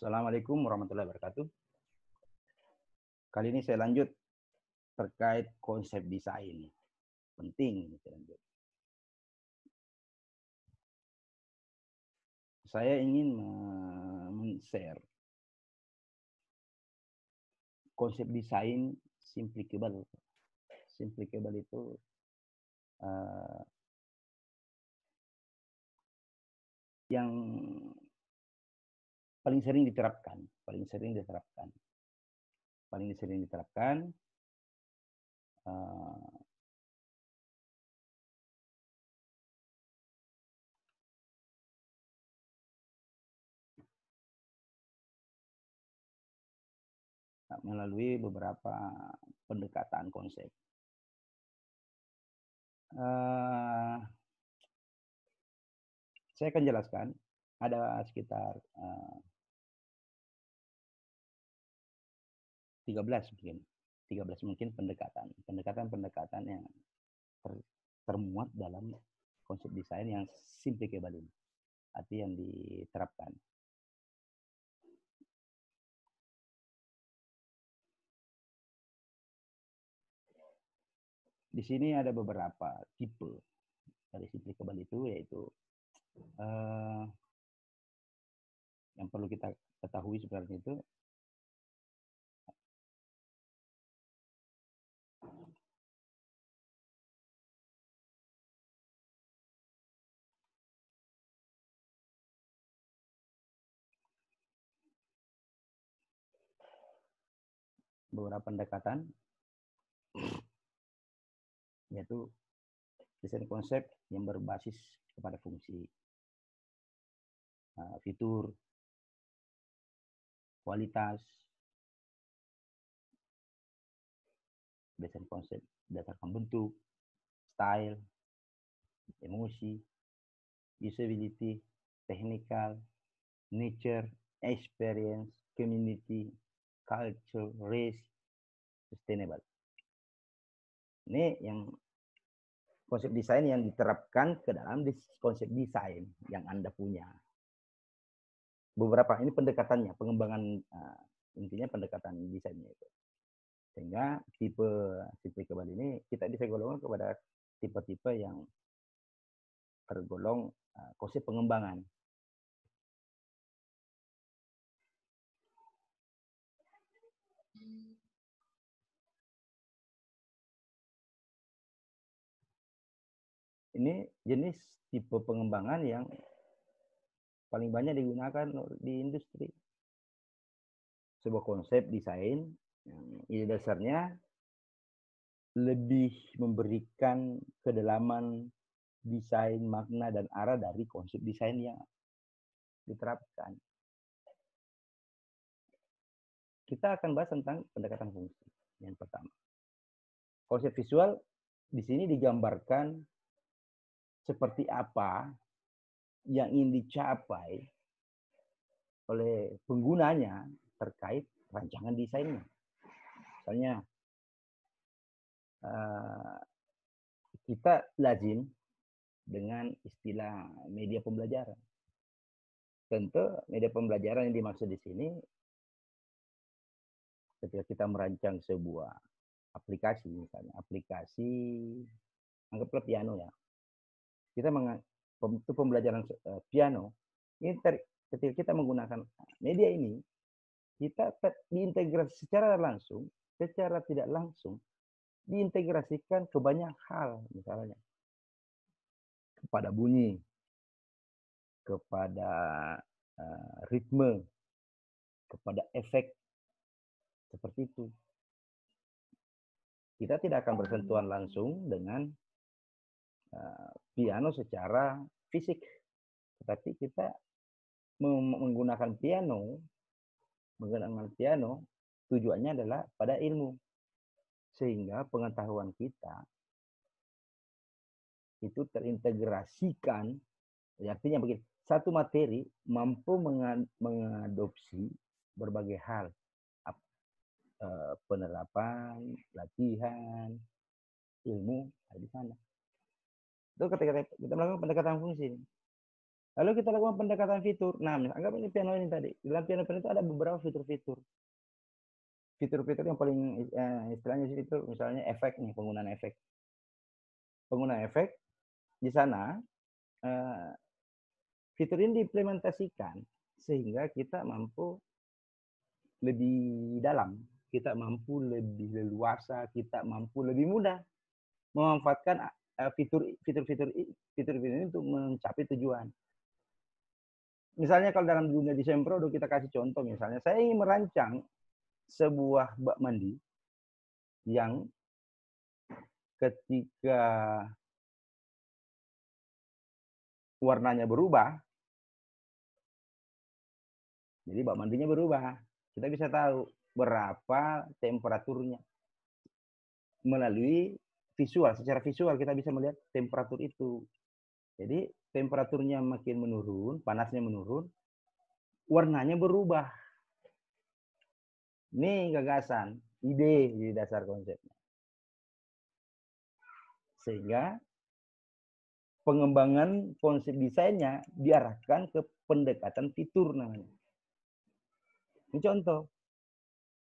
Assalamualaikum warahmatullahi wabarakatuh. Kali ini saya lanjut terkait konsep desain. Penting ini saya lanjut. Saya ingin men-share konsep desain simplicable. Simplicable itu yang paling sering diterapkan. Melalui beberapa pendekatan konsep. Saya akan jelaskan, ada sekitar 13 mungkin pendekatan yang termuat dalam konsep desain yang simplicable ini, arti yang diterapkan. Di sini ada beberapa tipe dari simplicable itu, yaitu yang perlu kita ketahui sebenarnya itu beberapa pendekatan, yaitu desain konsep yang berbasis kepada fungsi, fitur, kualitas, desain konsep berdasarkan bentuk, style, emosi, usability, technical, nature, experience, community, culture, race, sustainable. Ini yang konsep desain yang diterapkan ke dalam konsep desain yang Anda punya. Beberapa ini pendekatannya, pengembangan intinya pendekatan desainnya itu. Sehingga tipe simplicable ini kita bisa golongkan kepada tipe-tipe yang tergolong konsep pengembangan. Ini jenis tipe pengembangan yang paling banyak digunakan di industri. Sebuah konsep desain yang ide dasarnya lebih memberikan kedalaman desain, makna, dan arah dari konsep desain yang diterapkan. Kita akan bahas tentang pendekatan fungsi. Yang pertama, konsep visual di sini digambarkan seperti apa yang ingin dicapai oleh penggunanya terkait rancangan desainnya. Misalnya, kita lazim dengan istilah media pembelajaran. Tentu media pembelajaran yang dimaksud di sini ketika kita merancang sebuah aplikasi, misalnya aplikasi, anggaplah piano ya. Kita untuk pembelajaran piano, ini ketika kita menggunakan media ini, kita diintegrasi secara langsung, secara tidak langsung, diintegrasikan ke banyak hal, misalnya kepada bunyi, kepada ritme, kepada efek, seperti itu. Kita tidak akan bersentuhan langsung dengan piano secara fisik, tetapi kita menggunakan piano tujuannya adalah pada ilmu, sehingga pengetahuan kita itu terintegrasikan. Artinya begini, satu materi mampu mengadopsi berbagai hal, penerapan, latihan, ilmu ada di sana. Itu ketika kita melakukan pendekatan fungsi. Lalu kita lakukan pendekatan fitur. Nah, anggap ini piano ini tadi. Di dalam piano itu ada beberapa fitur-fitur. Fitur-fitur yang paling istilahnya itu misalnya efek nih, penggunaan efek. Penggunaan efek di sana fitur ini diimplementasikan sehingga kita mampu lebih dalam, kita mampu lebih leluasa, kita mampu lebih mudah memanfaatkan fitur-fitur ini untuk mencapai tujuan. Misalnya kalau dalam dunia desain produk kita kasih contoh, misalnya saya ingin merancang sebuah bak mandi yang ketika warnanya berubah, jadi bak mandinya berubah, kita bisa tahu berapa temperaturnya melalui visual. Secara visual kita bisa melihat temperatur itu. Jadi temperaturnya makin menurun, panasnya menurun, warnanya berubah. Ini gagasan, ide di dasar konsepnya. Sehingga pengembangan konsep desainnya diarahkan ke pendekatan fitur namanya. Ini contoh.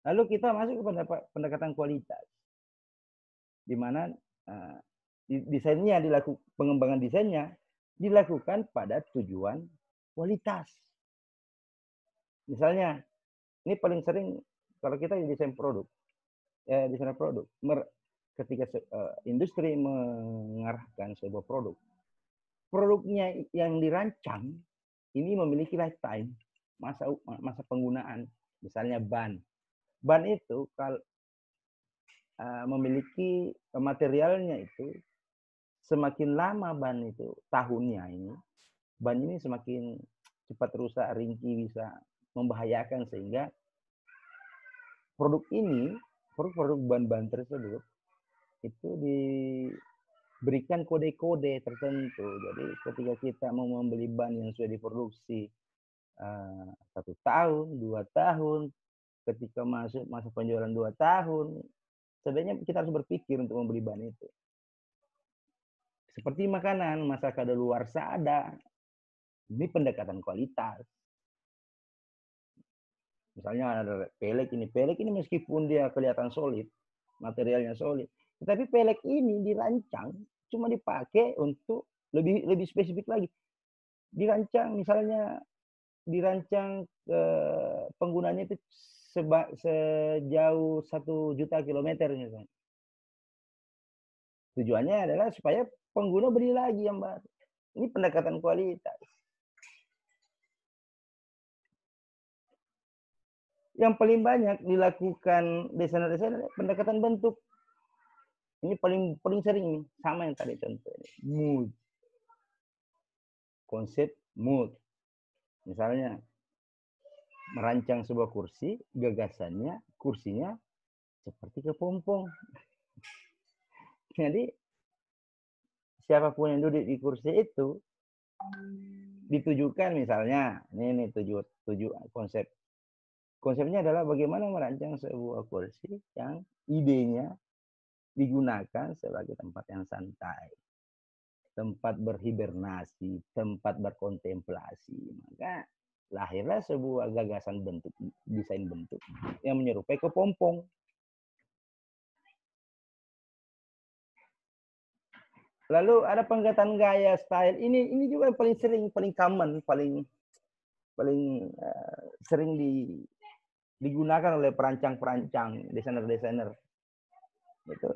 Lalu kita masuk kepada pendekatan kualitas. Di mana desainnya pengembangan desainnya dilakukan pada tujuan kualitas. Misalnya, ini paling sering kalau kita desain produk, desain produk, ketika industri mengarahkan sebuah produk, produknya yang dirancang ini memiliki lifetime, masa penggunaan. Misalnya ban itu kalau memiliki materialnya itu semakin lama ban itu tahunnya ini, ban ini semakin cepat rusak, ringkih, bisa membahayakan, sehingga produk ini, produk ban-ban tersebut itu diberikan kode-kode tertentu. Jadi ketika kita mau membeli ban yang sudah diproduksi 1 tahun, 2 tahun, ketika masuk masa penjualan 2 tahun, sebenarnya kita harus berpikir untuk membeli ban itu. Seperti makanan, masa kadaluarsa ada. Ini pendekatan kualitas. Misalnya ada pelek ini meskipun dia kelihatan solid, materialnya solid, tetapi pelek ini dirancang cuma dipakai untuk lebih spesifik lagi. Dirancang penggunanya itu sejauh 1 juta kilometer misalnya. Tujuannya adalah supaya pengguna beli lagi yang baru. Ini pendekatan kualitas. Yang paling banyak dilakukan desainer-desainer pendekatan bentuk. Ini paling sering nih, sama yang tadi contohnya. Mood. Konsep mood. Misalnya merancang sebuah kursi, gagasannya kursinya seperti kepompong. Jadi siapapun yang duduk di kursi itu ditujukan, misalnya ini konsepnya adalah bagaimana merancang sebuah kursi yang idenya digunakan sebagai tempat yang santai, tempat berhibernasi, tempat berkontemplasi. Maka lahirlah sebuah gagasan desain bentuk yang menyerupai kepompong. Lalu ada pendekatan gaya, style. Ini juga yang paling sering, paling common, paling sering digunakan oleh perancang-perancang, desainer-desainer. Itu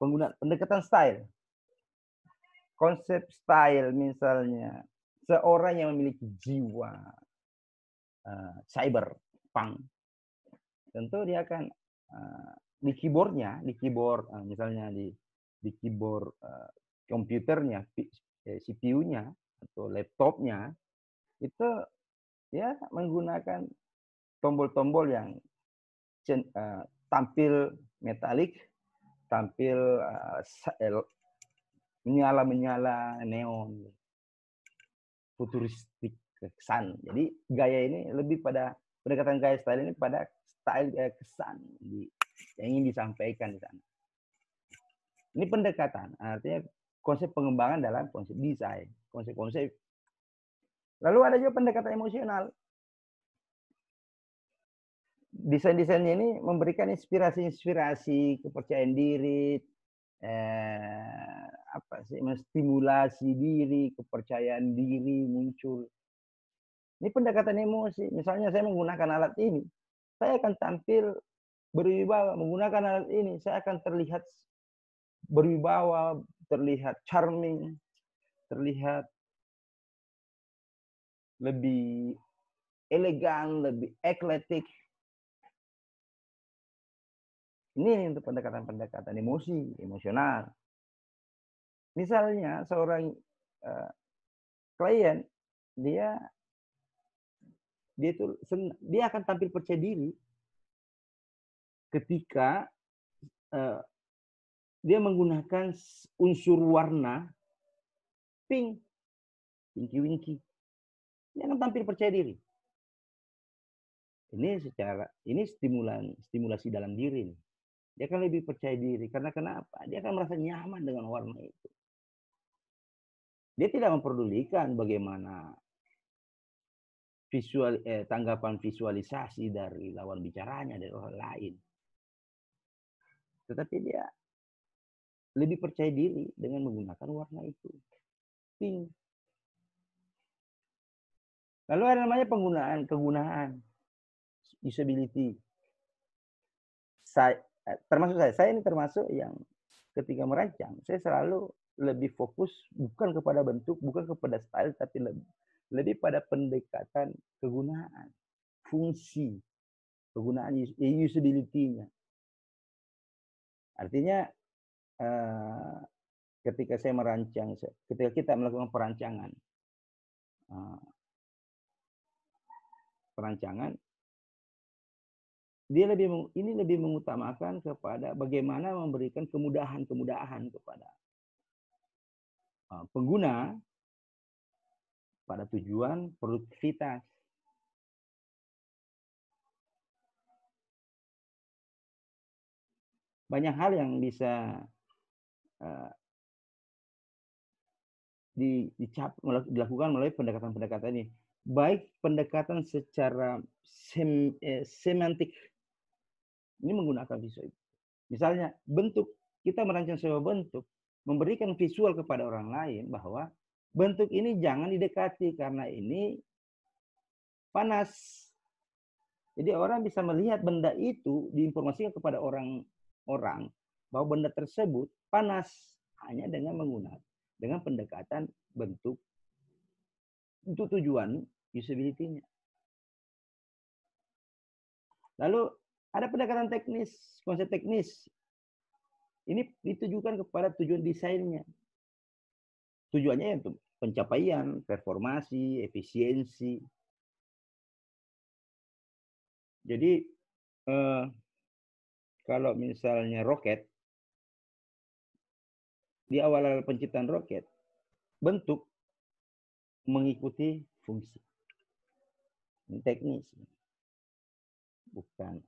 penggunaan pendekatan style. Konsep style misalnya seorang yang memiliki jiwa cyberpunk, tentu dia akan di keyboardnya, misalnya di keyboard komputernya, CPU-nya atau laptopnya itu ya menggunakan tombol-tombol yang tampil metalik, tampil menyala neon, futuristik kesan. Jadi gaya ini lebih pada pendekatan gaya style ini pada style kesan yang ingin disampaikan di sana. Ini pendekatan, artinya konsep pengembangan dalam konsep desain, konsep-konsep Lalu ada juga pendekatan emosional. Desain-desainnya ini memberikan inspirasi-inspirasi, kepercayaan diri, menstimulasi diri, kepercayaan diri muncul. Ini pendekatan emosi. Misalnya saya menggunakan alat ini, saya akan tampil berwibawa. Menggunakan alat ini, saya akan terlihat berwibawa, terlihat charming, terlihat lebih elegan, lebih ekletik. Ini untuk pendekatan-pendekatan emosi, emosional. Misalnya seorang klien, dia akan tampil percaya diri ketika dia menggunakan unsur warna pink, winky-winky. Dia akan tampil percaya diri. Ini stimulasi dalam diri. Dia akan lebih percaya diri. Karena kenapa? Dia akan merasa nyaman dengan warna itu. Dia tidak memperdulikan bagaimana tanggapan visualisasi dari lawan bicaranya, dari orang lain. Tetapi dia lebih percaya diri dengan menggunakan warna itu. Pink. Lalu ada namanya kegunaan, usability. Saya ini termasuk yang ketika merancang, saya selalu lebih fokus bukan kepada bentuk, bukan kepada style, tapi lebih pada pendekatan kegunaan, fungsi, kegunaan usability-nya. Artinya ketika saya merancang, ketika kita melakukan perancangan, dia lebih mengutamakan kepada bagaimana memberikan kemudahan kepada pengguna pada tujuan produktivitas. Banyak hal yang bisa dilakukan melalui pendekatan-pendekatan ini. Baik pendekatan secara semantik, ini menggunakan visual. Misalnya bentuk, kita merancang sebuah bentuk, memberikan visual kepada orang lain bahwa bentuk ini jangan didekati karena ini panas. Jadi orang bisa melihat benda itu diinformasikan kepada orang bahwa benda tersebut panas hanya dengan pendekatan bentuk untuk tujuan usability-nya. Lalu ada pendekatan teknis, konsep teknis. Ini ditujukan kepada tujuan desainnya. Tujuannya untuk pencapaian, performasi, efisiensi. Jadi kalau misalnya roket, di awal penciptaan roket, bentuk mengikuti fungsi. Ini teknis. Bukan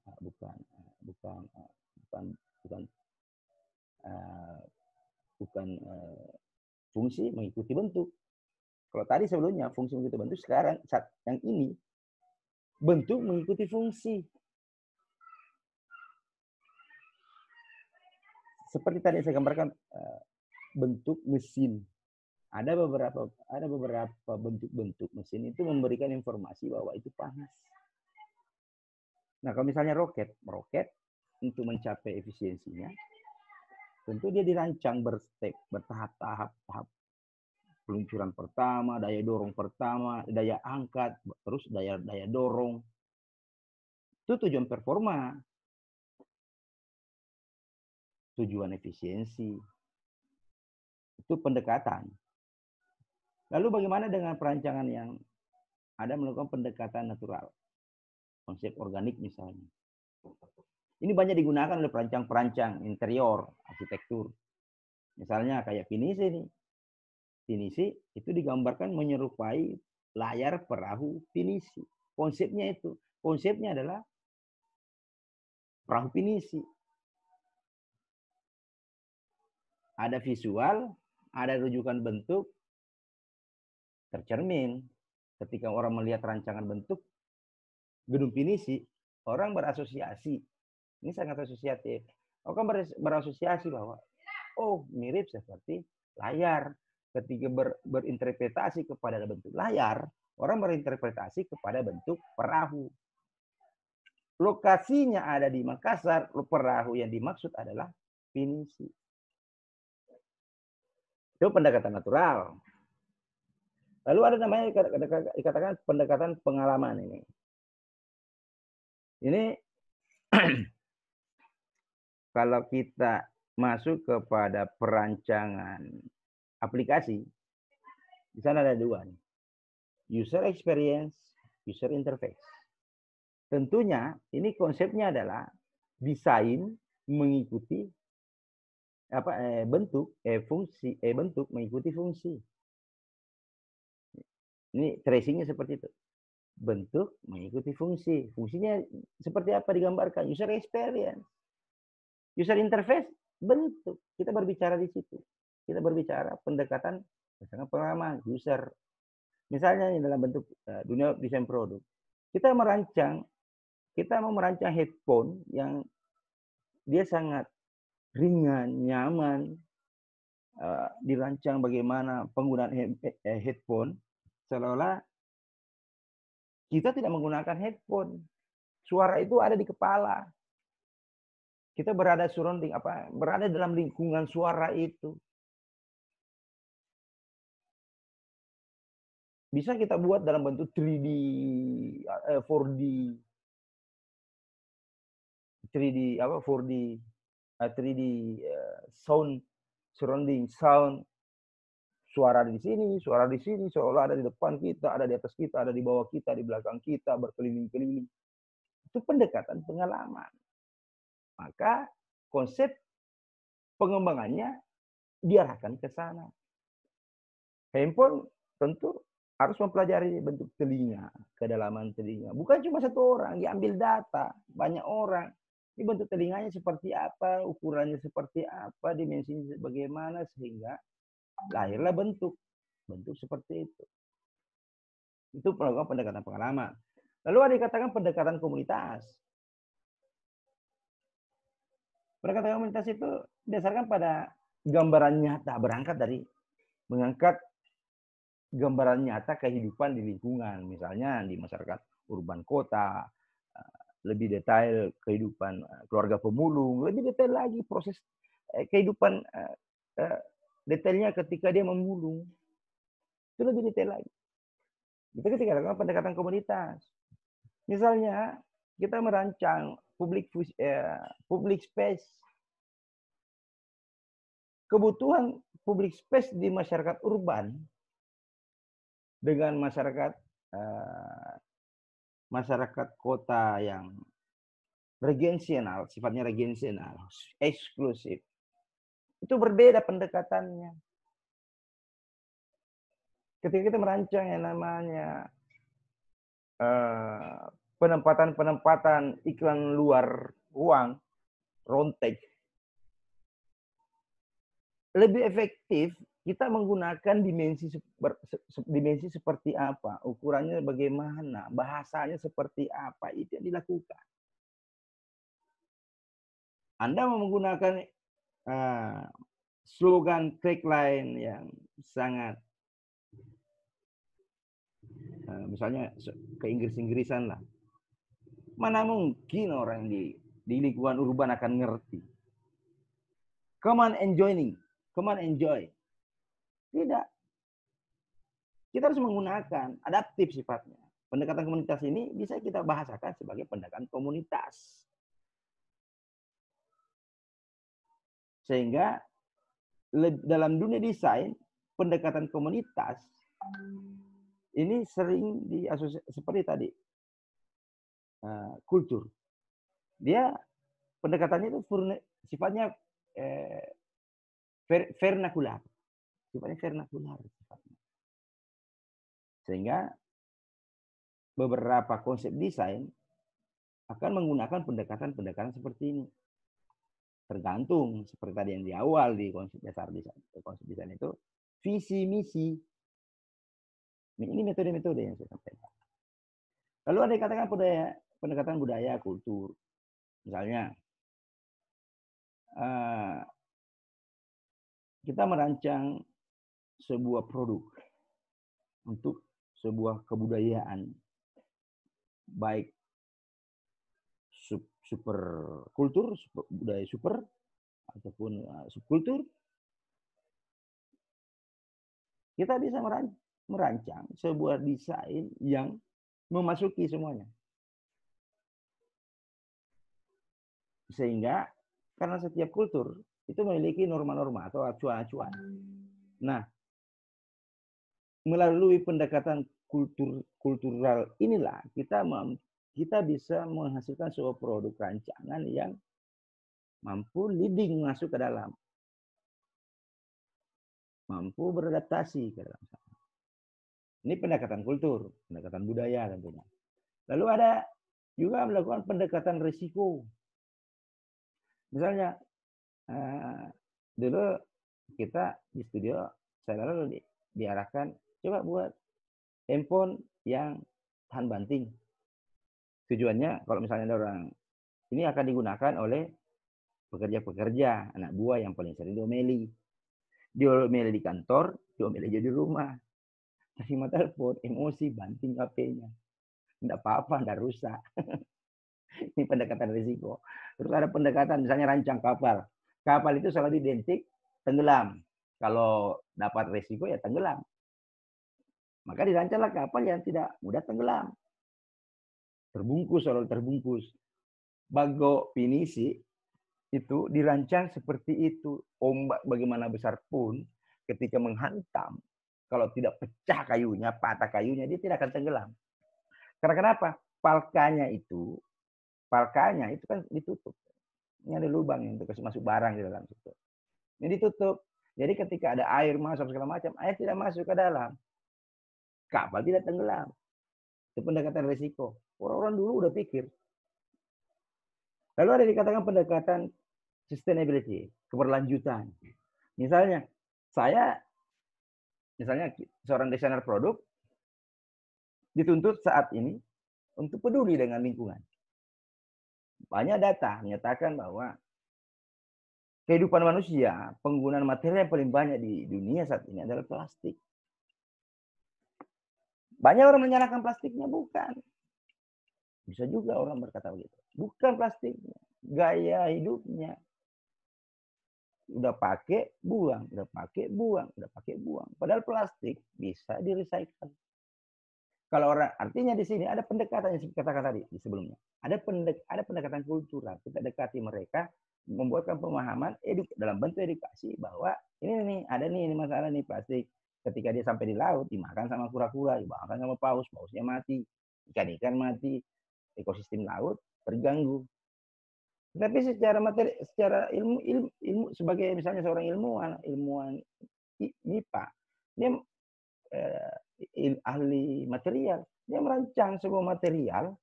fungsi mengikuti bentuk. Kalau tadi sebelumnya fungsi mengikuti bentuk, sekarang saat yang ini bentuk mengikuti fungsi. Seperti tadi saya gambarkan bentuk mesin. Ada beberapa bentuk-bentuk mesin itu memberikan informasi bahwa itu panas. Nah, kalau misalnya roket untuk mencapai efisiensinya, tentu dia dirancang bertahap-tahap. Peluncuran pertama, daya dorong pertama, daya angkat, terus daya dorong. Itu tujuan performa. Tujuan efisiensi. Itu pendekatan. Lalu bagaimana dengan perancangan yang ada melakukan pendekatan natural? Konsep organik misalnya. Ini banyak digunakan oleh perancang-perancang interior, arsitektur. Misalnya kayak pinisi nih. Pinisi itu digambarkan menyerupai layar perahu pinisi. Konsepnya adalah perahu pinisi. Ada visual, ada rujukan bentuk, tercermin. Ketika orang melihat rancangan bentuk gedung pinisi, orang berasosiasi. Ini sangat asosiatif. Orang berasosiasi bahwa, oh mirip seperti layar. Ketika berinterpretasi kepada bentuk layar, orang berinterpretasi kepada bentuk perahu. Lokasinya ada di Makassar, perahu yang dimaksud adalah pinisi. Itu pendekatan natural. Lalu ada namanya dikatakan pendekatan pengalaman ini. Ini kalau kita masuk kepada perancangan aplikasi, di sana ada dua nih. User experience, user interface. Tentunya ini konsepnya adalah desain mengikuti bentuk bentuk mengikuti fungsi. Ini tracingnya seperti itu. Bentuk mengikuti fungsi. Fungsinya seperti apa digambarkan? User experience. User interface, bentuk. Kita berbicara di situ. Kita berbicara pendekatan berdasarkan pengalaman user. Misalnya dalam bentuk dunia desain produk. Kita mau merancang headphone yang dia sangat ringan, nyaman, dirancang bagaimana penggunaan headphone, seolah-olah kita tidak menggunakan headphone. Suara itu ada di kepala. Kita berada berada dalam lingkungan suara itu. Bisa kita buat dalam bentuk 3D, 4D, 3D sound, surrounding sound. Suara di sini, seolah ada di depan kita, ada di atas kita, ada di bawah kita, di belakang kita, berkeliling-keliling. Itu pendekatan pengalaman. Maka konsep pengembangannya diarahkan ke sana. Handphone tentu harus mempelajari bentuk telinga, kedalaman telinga. Bukan cuma satu orang, diambil data, banyak orang. Ini bentuk telinganya seperti apa, ukurannya seperti apa, dimensinya bagaimana, sehingga lahirlah bentuk seperti itu. Itu melakukan pendekatan pengalaman. Lalu ada dikatakan pendekatan komunitas. Pendekatan komunitas itu berdasarkan pada gambaran nyata, berangkat dari mengangkat gambaran nyata kehidupan di lingkungan, misalnya di masyarakat urban kota, lebih detail kehidupan keluarga pemulung, lebih detail lagi proses kehidupan detailnya ketika dia memulung, itu lebih detail lagi. Itu ketika lakukan pendekatan komunitas. Misalnya kita merancang public space. Kebutuhan public space di masyarakat urban dengan masyarakat kota yang regional, sifatnya regional, eksklusif. Itu berbeda pendekatannya. Ketika kita merancang yang namanya penempatan iklan luar ruang, rontek, lebih efektif kita menggunakan dimensi seperti apa, ukurannya bagaimana, bahasanya seperti apa, itu yang dilakukan. Anda mau menggunakan slogan tagline yang sangat misalnya ke Inggrisan lah. Mana mungkin orang di lingkungan urban akan ngerti. Come on enjoy. Tidak. Kita harus menggunakan adaptif sifatnya. Pendekatan komunitas ini bisa kita bahasakan sebagai pendekatan komunitas. Sehingga dalam dunia desain, pendekatan komunitas ini sering seperti tadi, kultur. Dia pendekatannya itu sifatnya vernakular. Sifatnya vernakular. Sehingga beberapa konsep desain akan menggunakan pendekatan-pendekatan seperti ini. Tergantung seperti tadi yang di awal di konsep dasar desain. Konsep desain itu visi misi. Ini metode-metode yang saya sampaikan. Lalu ada yang katakan pendekatan budaya, kultur. Misalnya, kita merancang sebuah produk untuk sebuah kebudayaan, baik super kultur, budaya super, ataupun subkultur, kita bisa merancang sebuah desain yang memasuki semuanya. Sehingga karena setiap kultur itu memiliki norma-norma atau acuan-acuan. Nah, melalui pendekatan kultural inilah kita bisa menghasilkan sebuah produk rancangan yang mampu leading masuk ke dalam, mampu beradaptasi ke dalam. Ini pendekatan kultur, pendekatan budaya tentunya. Lalu ada juga melakukan pendekatan risiko. Misalnya dulu kita di studio, saya lalu diarahkan coba buat handphone yang tahan banting. Tujuannya kalau misalnya ada orang, ini akan digunakan oleh pekerja-pekerja, anak buah yang paling sering diomeli. Diomeli di kantor, diomeli di rumah. Terima telepon, emosi, banting HP-nya. Tidak apa-apa, tidak rusak. Ini pendekatan risiko. Terus ada pendekatan misalnya rancang kapal. Kapal itu selalu identik tenggelam. Kalau dapat risiko ya tenggelam. Maka dirancanglah kapal yang tidak mudah tenggelam. Terbungkus, selalu terbungkus. Bago pinisi itu dirancang seperti itu. Ombak bagaimana besar pun ketika menghantam, kalau tidak pecah kayunya, patah kayunya, dia tidak akan tenggelam. Karena kenapa? Palkanya itu kan ditutup. Ini ada lubang untuk kasih masuk barang di dalam situ. Ini ditutup. Jadi ketika ada air masuk segala macam, air tidak masuk ke dalam. Kapal tidak tenggelam. Itu pendekatan risiko. Orang-orang dulu udah pikir. Lalu ada dikatakan pendekatan sustainability, keberlanjutan. Misalnya seorang desainer produk dituntut saat ini untuk peduli dengan lingkungan. Banyak data menyatakan bahwa kehidupan manusia, penggunaan material yang paling banyak di dunia saat ini adalah plastik. Banyak orang menyalahkan plastiknya, bukan. Bisa juga orang berkata begitu. Bukan plastiknya, gaya hidupnya. Udah pakai, buang, udah pakai, buang, udah pakai, buang. Padahal plastik bisa di-recycle. Kalau orang, artinya di sini ada pendekatan yang saya katakan tadi di sebelumnya. Ada pendekatan kultural. Kita dekati mereka, membuatkan pemahaman dalam bentuk edukasi bahwa ini ada nih ini masalah nih plastik. Ketika dia sampai di laut, dimakan sama kura-kura, dimakan sama paus, pausnya mati, ikan-ikan mati, ekosistem laut terganggu. Tapi secara ilmu sebagai misalnya seorang ilmuwan MIPA, dia ahli material, dia merancang sebuah material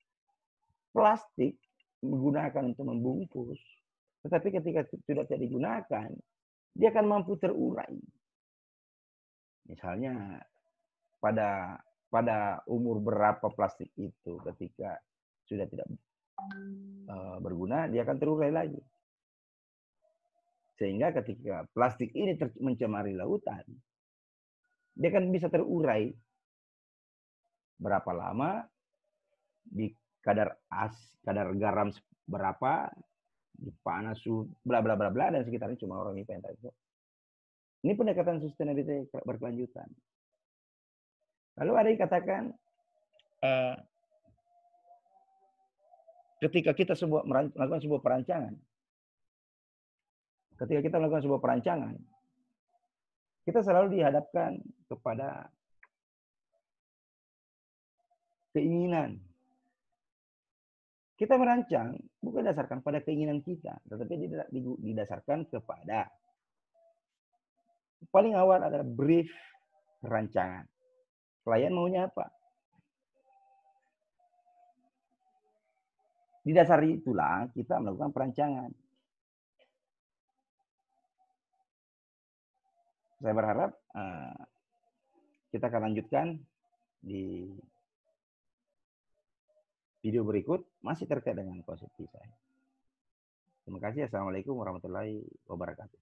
plastik menggunakan untuk membungkus. Tetapi ketika tidak digunakan, dia akan mampu terurai. Misalnya pada umur berapa plastik itu ketika sudah tidak berguna, dia akan terurai lagi. Sehingga ketika plastik ini mencemari lautan, dia akan bisa terurai berapa lama di kadar garam berapa, di panas suhu bla bla bla bla dan sekitarnya, cuma orang IPA yang tahu. Ini pendekatan sustainability berkelanjutan. Lalu ada yang katakan ketika kita melakukan sebuah perancangan, kita selalu dihadapkan kepada keinginan. Kita merancang bukan didasarkan pada keinginan kita, tetapi didasarkan kepada paling awal adalah brief rancangan. Klien maunya apa? Didasari itulah kita melakukan perancangan. Saya berharap kita akan lanjutkan di video berikut masih terkait dengan konsep desain. Terima kasih. Assalamualaikum warahmatullahi wabarakatuh.